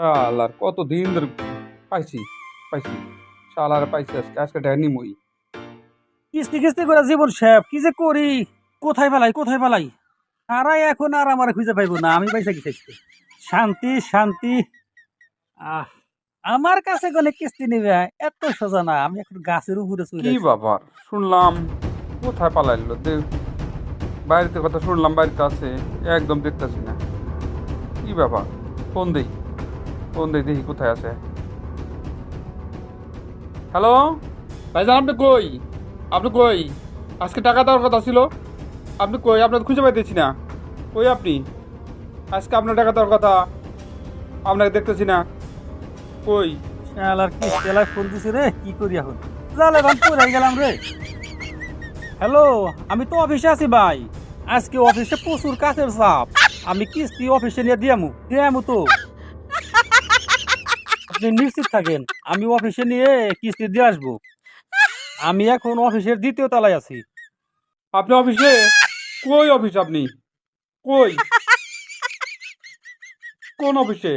শালার কতদিন ধরে পাইছি পাইছি শালার পাইছি আজকে টাকা নিমই। কিস্তি কিস্তি করে জীবন শেষ কি যে করি। কোথায় পালাই তারাই এখন আর আমার খুঁজে পাইবো না। আমি পাইসা কি চাইছি শান্তি শান্তি। আহ আমার কাছে কোনে কিস্তি নিবে এত সোজা না। আমি এখন গাছের উপরে চলে কি আছি। ব্যাপার শুনলাম কোথায় পালাইলো বাড়িতে কথা শুনলাম বাড়িতে আছে, একদম দেখতেছি না। কি ব্যাপার? ফোন দেই দেখি কোথায় আছে। হ্যালো ভাইজান, আপনি কই? আজকে টাকা দেওয়ার কথা ছিল। আপনি কই? আপনার খুঁজে পাইতেছি না। কই আপনি? আজকে আপনার টাকা দেওয়ার কথা, আপনাকে দেখতেছি না। কই? শালার কিস্তি এলাকায় ফোন দিছি রে, কি করি এখন? জালে ভান পড়ে গেলাম রে। হ্যালো, আমি তো অফিসে আছি ভাই। আজকে অফিসে প্রচুর কাজের চাপ। আমি কিস্তি অফিসে নিয়ে দিয়ামু তো। আপনি নিশ্চিত থাকেন, আমি অফিসে নিয়ে কিস্তি দিয়ে আসবো। আমি এখন অফিসের দ্বিতীয় তলায় আছি। আপনি অফিসে? কই অফিস আপনি? কই? কোন অফিসে?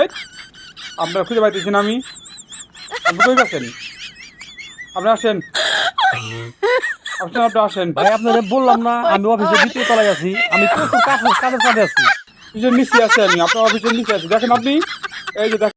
এই, আপনার খুঁজে পাইতেছি না আমি। আপনি কই গেছেন? আপনি আসেন, আপনি আসেন। ভাই আপনাদের বললাম না আমি অফিসের দ্বিতীয় তলায় আছি। আমি প্রচুর কাজের চাপে আছি। অফিসের নিচে আছে, আমি আপনার অফিসের নিচে আছি, দেখেন আপনি। এই যে দেখেন।